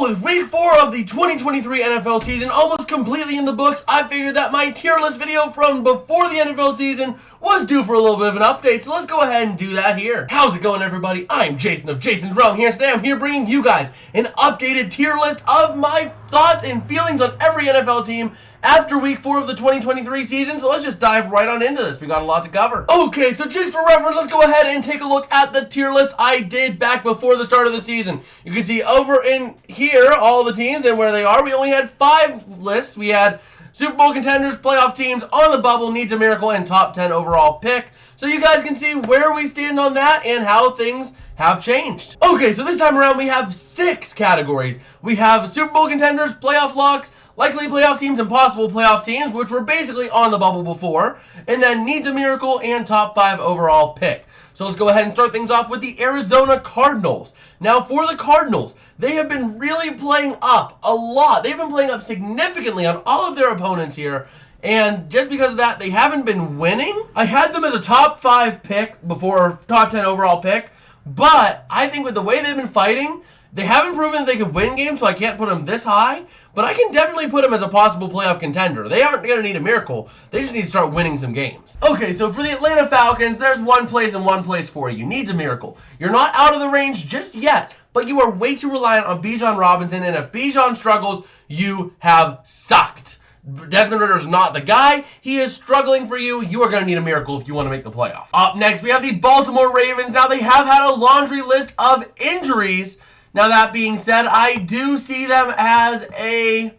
Well, with week 4 of the 2023 NFL season almost completely in the books, I figured that my tier list video from before the NFL season was due for a little bit of an update, so let's go ahead and do that here. How's it going, everybody? I'm Jason of Jason's Realm here, and today I'm here bringing you guys an updated tier list of my thoughts and feelings on every NFL team after week 4 of the 2023 season, so let's just dive right on into this. We got a lot to cover. Okay, so just for reference, let's go ahead and take a look at the tier list I did back before the start of the season. You can see over in here all the teams and where they are. We only had 5 lists. We had Super Bowl contenders, playoff teams, on the bubble, needs a miracle, and top 10 overall pick. So you guys can see where we stand on that and how things have changed. Okay, so this time around we have 6 categories. We have Super Bowl contenders, playoff locks, likely playoff teams, and possible playoff teams, which were basically on the bubble before, and then needs a miracle and top 5 overall pick. So let's go ahead and start things off with the Arizona Cardinals. Now for the Cardinals, they have been really playing up a lot. They've been playing up significantly on all of their opponents here, and just because of that, they haven't been winning. I had them as a top 5 pick before top 10 overall pick, but I think with the way they've been fighting, they haven't proven that they could win games, so I can't put them this high, but I can definitely put them as a possible playoff contender. They aren't going to need a miracle. They just need to start winning some games. Okay, so for the Atlanta Falcons, there's one place and one place for you. Needs a miracle. You're not out of the range just yet, but you are way too reliant on Bijan Robinson, and if Bijan struggles, you have sucked. Desmond Ritter's not the guy. He is struggling for you. You are going to need a miracle if you want to make the playoffs. Up next, we have the Baltimore Ravens. Now, they have had a laundry list of injuries. Now, that being said, I do see them as a...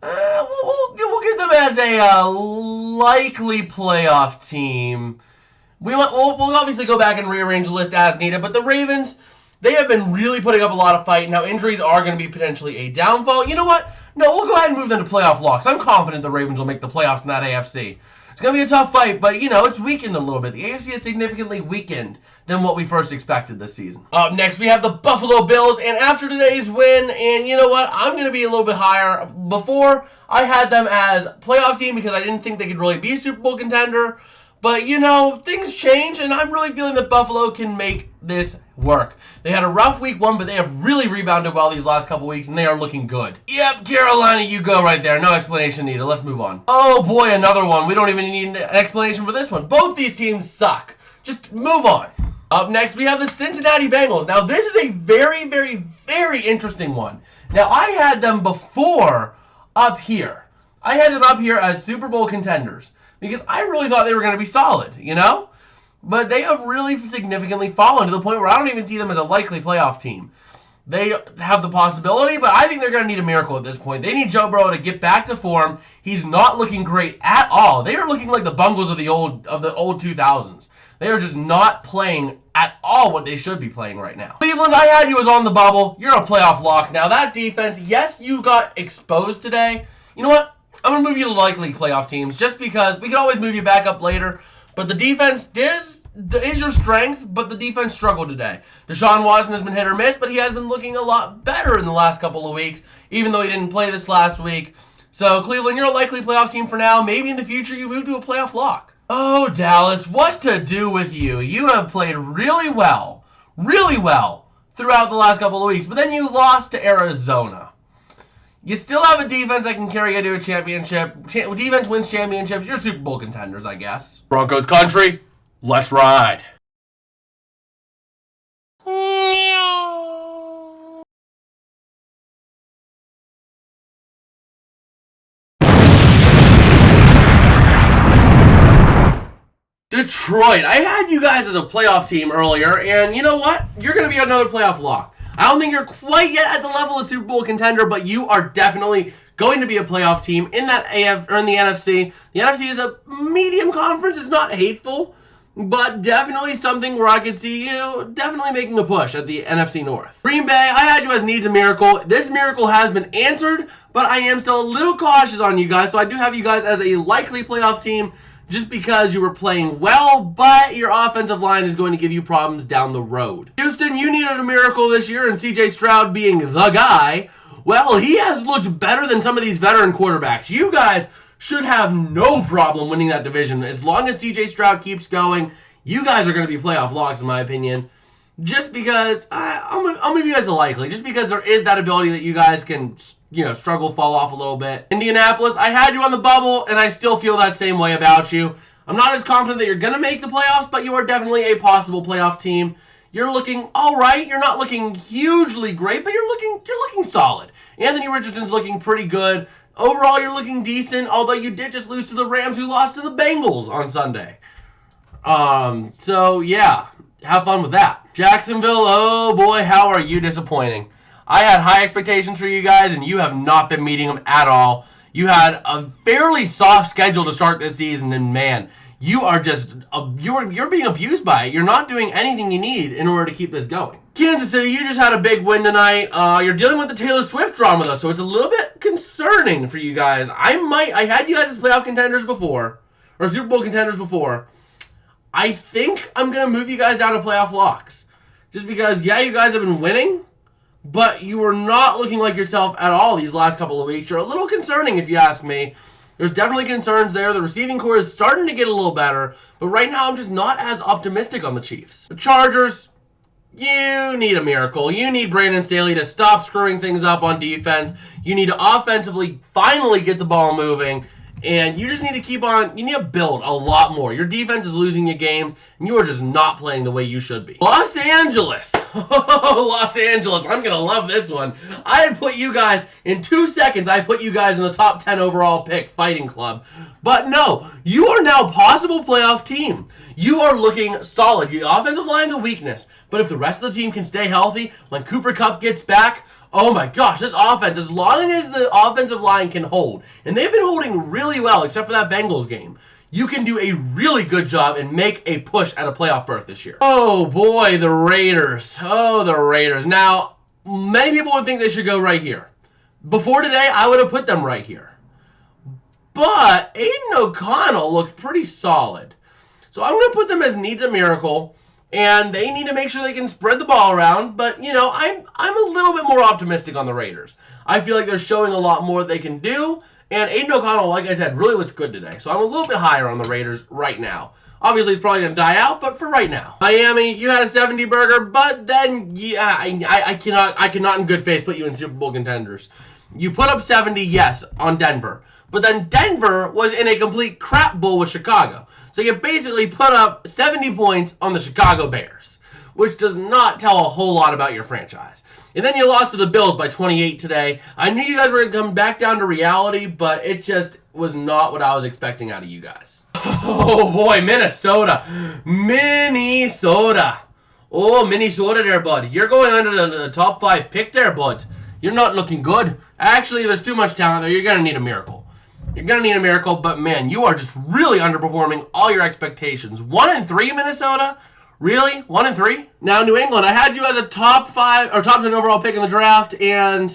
we'll give them as a likely playoff team. We'll obviously go back and rearrange the list as needed, but the Ravens, they have been really putting up a lot of fight. Now, injuries are going to be potentially a downfall. You know what? No, we'll go ahead and move them to playoff locks. I'm confident the Ravens will make the playoffs in that AFC. It's going to be a tough fight, but, you know, it's weakened a little bit. The AFC is significantly weakened than what we first expected this season. Up next, we have the Buffalo Bills, and after today's win, and you know what? I'm going to be a little bit higher. Before, I had them as playoff team because I didn't think they could really be a Super Bowl contender. But, you know, things change, and I'm really feeling that Buffalo can make this work. They had a rough week 1, but they have really rebounded well these last couple weeks, and they are looking good. Yep, Carolina, you go right there. No explanation needed. Let's move on. Oh, boy, another one. We don't even need an explanation for this one. Both these teams suck. Just move on. Up next, we have the Cincinnati Bengals. Now, this is a very, very, very interesting one. Now, I had them before up here. I had them up here as Super Bowl contenders because I really thought they were going to be solid, you know? But they have really significantly fallen to the point where I don't even see them as a likely playoff team. They have the possibility, but I think they're going to need a miracle at this point. They need Joe Burrow to get back to form. He's not looking great at all. They are looking like the Bungles of the old 2000s. They are just not playing at all what they should be playing right now. Cleveland, I had you as on the bubble. You're a playoff lock. Now that defense, yes, you got exposed today. You know what? I'm going to move you to likely playoff teams just because we can always move you back up later. But the defense is your strength, but the defense struggled today. Deshaun Watson has been hit or miss, but he has been looking a lot better in the last couple of weeks, even though he didn't play this last week. So, Cleveland, you're a likely playoff team for now. Maybe in the future you move to a playoff lock. Oh, Dallas, what to do with you? You have played really well throughout the last couple of weeks, but then you lost to Arizona. You still have a defense that can carry you to a championship. Defense wins championships. You're Super Bowl contenders, I guess. Broncos country, let's ride. Detroit. I had you guys as a playoff team earlier, and you know what? You're going to be another playoff lock. I don't think you're quite yet at the level of Super Bowl contender, but you are definitely going to be a playoff team in that AF or in the NFC. The NFC is a medium conference. It's not hateful, but definitely something where I could see you definitely making a push at the NFC North. Green Bay, I had you as needs a miracle. This miracle has been answered, but I am still a little cautious on you guys, so I do have you guys as a likely playoff team just because you were playing well, but your offensive line is going to give you problems down the road. Houston, you needed a miracle this year, and CJ Stroud being the guy, well, he has looked better than some of these veteran quarterbacks. You guys should have no problem winning that division. As long as CJ Stroud keeps going, you guys are going to be playoff locks, in my opinion. just because I'll give you guys a likely, just because there is that ability that you guys can, struggle, fall off a little bit. Indianapolis, I had you on the bubble, and I still feel that same way about you. I'm not as confident that you're going to make the playoffs, but you are definitely a possible playoff team. You're looking all right. You're not looking hugely great, but you're looking solid. Anthony Richardson's looking pretty good. Overall, you're looking decent, although you did just lose to the Rams, who lost to the Bengals on Sunday. So yeah, have fun with that. Jacksonville, oh boy, how are you disappointing? I had high expectations for you guys, and you have not been meeting them at all. You had a fairly soft schedule to start this season, and man, you are just you're being abused by it. You're not doing anything you need in order to keep this going. Kansas City, you just had a big win tonight. You're dealing with the Taylor Swift drama, though, so it's a little bit concerning for you guys. I had you guys as playoff contenders before, or Super Bowl contenders before. I think I'm going to move you guys down to playoff locks. Just because, yeah, you guys have been winning, but you are not looking like yourself at all these last couple of weeks. You're a little concerning, if you ask me. There's definitely concerns there. The receiving core is starting to get a little better, but right now I'm just not as optimistic on the Chiefs. The Chargers, you need a miracle. You need Brandon Staley to stop screwing things up on defense. You need to offensively finally get the ball moving. And you just need to you need to build a lot more. Your defense is losing you games, and you are just not playing the way you should be. Los Angeles. Los Angeles. I'm going to love this one. I had put you guys, in 2 seconds, I put you guys in the top 10 overall pick fighting club. But no, you are now a possible playoff team. You are looking solid. Your offensive line's a weakness. But if the rest of the team can stay healthy, when Cooper Kupp gets back, oh my gosh, this offense, as long as the offensive line can hold, and they've been holding really well, except for that Bengals game, you can do a really good job and make a push at a playoff berth this year. Oh boy, the Raiders. Oh, the Raiders. Now, many people would think they should go right here. Before today, I would have put them right here. But Aiden O'Connell looked pretty solid. So I'm going to put them as needs a miracle. And they need to make sure they can spread the ball around. But, I'm a little bit more optimistic on the Raiders. I feel like they're showing a lot more they can do. And Aiden O'Connell, like I said, really looked good today. So I'm a little bit higher on the Raiders right now. Obviously, it's probably going to die out, but for right now. Miami, you had a 70 burger, but then, yeah, I cannot in good faith put you in Super Bowl contenders. You put up 70, yes, on Denver. But then Denver was in a complete crap bowl with Chicago. So you basically put up 70 points on the Chicago Bears, which does not tell a whole lot about your franchise. And then you lost to the Bills by 28 today. I knew you guys were going to come back down to reality, but it just was not what I was expecting out of you guys. Oh boy, Minnesota. Oh, Minnesota there, bud. You're going under the top 5 pick there, bud. You're not looking good. Actually, there's too much talent there. You're going to need a miracle. You're going to need a miracle, but man, you are just really underperforming all your expectations. 1-3, Minnesota? Really? 1-3? Now, New England, I had you as a top 5 or top 10 overall pick in the draft, and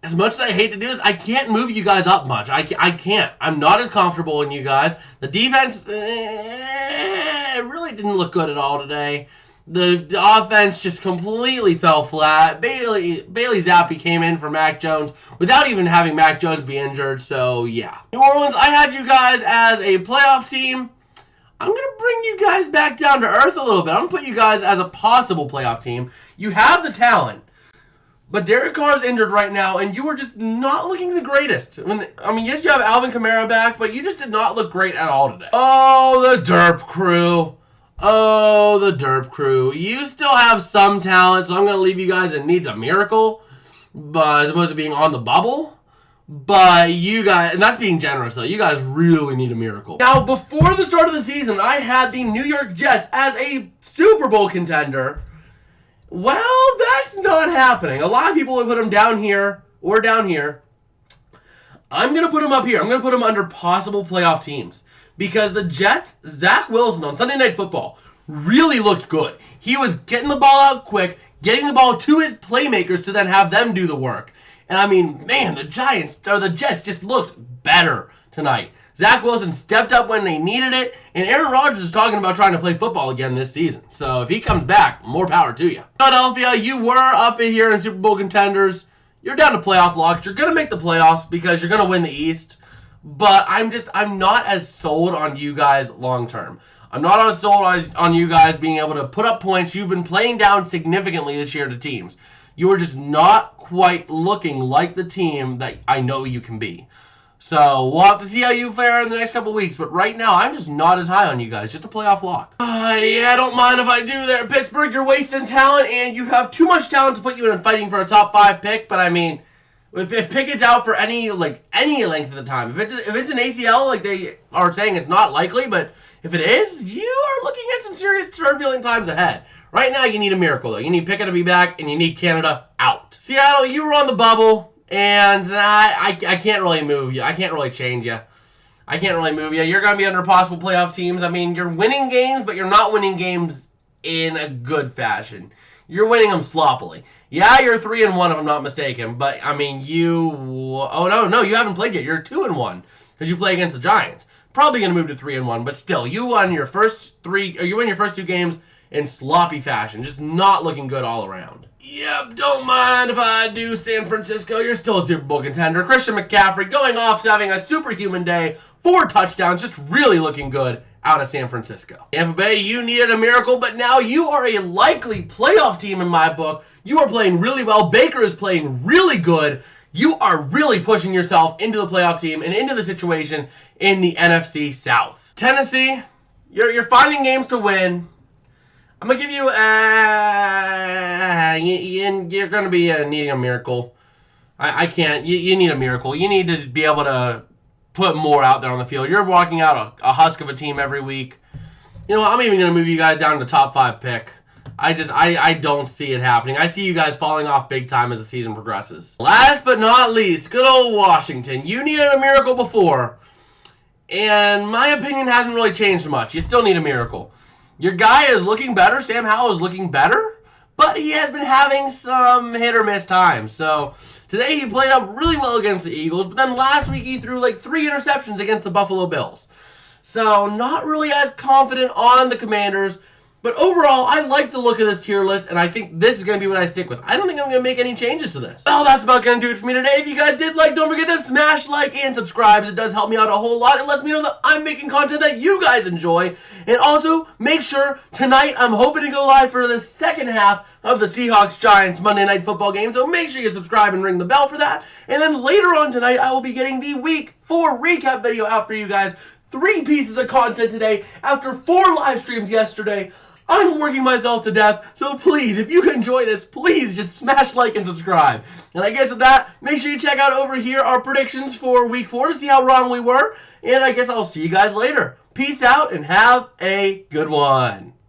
as much as I hate to do this, I can't move you guys up much. I can't. I'm not as comfortable in you guys. The defense really didn't look good at all today. The offense just completely fell flat. Bailey Zappi came in for Mac Jones without even having Mac Jones be injured, so yeah. New Orleans, I had you guys as a playoff team. I'm going to bring you guys back down to earth a little bit. I'm going to put you guys as a possible playoff team. You have the talent, but Derek Carr is injured right now, and you are just not looking the greatest. I mean, yes, you have Alvin Kamara back, but you just did not look great at all today. Oh, the Derp Crew. Oh, the Derp Crew. You still have some talent, so I'm going to leave you guys in needs a miracle, but as opposed to being on the bubble. But you guys, and that's being generous though, you guys really need a miracle. Now, before the start of the season, I had the New York Jets as a Super Bowl contender. Well, that's not happening. A lot of people would put them down here or down here. I'm going to put them up here. I'm going to put them under possible playoff teams. Because the Jets, Zach Wilson on Sunday Night Football really looked good. He was getting the ball out quick, getting the ball to his playmakers to then have them do the work. And I mean, man, the Jets just looked better tonight. Zach Wilson stepped up when they needed it, and Aaron Rodgers is talking about trying to play football again this season. So if he comes back, more power to you. Philadelphia, you were up in here in Super Bowl contenders. You're down to playoff locks. You're going to make the playoffs because you're going to win the East. But I'm not as sold on you guys long term. I'm not sold on you guys being able to put up points. You've been playing down significantly this year to teams. You are just not quite looking like the team that I know you can be. So we'll have to see how you fare in the next couple weeks. But right now, I'm just not as high on you guys. Just a playoff lock. Yeah, don't mind if I do there. Pittsburgh, you're wasting talent, and you have too much talent to put you in fighting for a top 5 pick. But I mean, if Pickett's out for any length of the time, if it's an ACL, like they are saying it's not likely, but if it is, you are looking at some serious turbulent times ahead. Right now, you need a miracle, though. You need Pickett to be back, and you need Canada out. Seattle, you were on the bubble, and I can't really move you. I can't really change you. I can't really move you. You're going to be under possible playoff teams. I mean, you're winning games, but you're not winning games in a good fashion. You're winning them sloppily. Yeah, you're 3-1 if I'm not mistaken, but I mean, oh no, you haven't played yet. You're 2-1 because you play against the Giants. Probably going to move to 3-1, but still, you won your first 2 games in sloppy fashion. Just not looking good all around. Yep, don't mind if I do. San Francisco, you're still a Super Bowl contender. Christian McCaffrey going off, having a superhuman day. 4 touchdowns, just really looking good out of San Francisco. Tampa Bay, you needed a miracle, but now you are a likely playoff team in my book. You are playing really well. Baker is playing really good. You are really pushing yourself into the playoff team and into the situation in the NFC South. Tennessee, you're finding games to win. I'm going to give you you're going to be needing a miracle. I can't. You need a miracle. You need to be able to put more out there on the field. You're walking out a husk of a team every week. You know what? I'm even going to move you guys down to the top 5 pick. I don't see it happening. I see you guys falling off big time as the season progresses. Last but not least, good old Washington. You needed a miracle before, and my opinion hasn't really changed much. You still need a miracle. Your guy is looking better. Sam Howell is looking better, but he has been having some hit or miss times. So today he played up really well against the Eagles, but then last week he threw like 3 interceptions against the Buffalo Bills. So not really as confident on the Commanders. But overall, I like the look of this tier list, and I think this is going to be what I stick with. I don't think I'm going to make any changes to this. Well, that's about going to do it for me today. If you guys did like, don't forget to smash like and subscribe. It does help me out a whole lot. It lets me know that I'm making content that you guys enjoy. And also, make sure, tonight, I'm hoping to go live for the second half of the Seahawks-Giants Monday Night Football game. So make sure you subscribe and ring the bell for that. And then later on tonight, I will be getting the Week 4 recap video out for you guys. 3 pieces of content today after 4 live streams yesterday. I'm working myself to death, so please, if you enjoy this, please just smash like and subscribe. And I guess with that, make sure you check out over here our predictions for Week 4 to see how wrong we were. And I guess I'll see you guys later. Peace out and have a good one.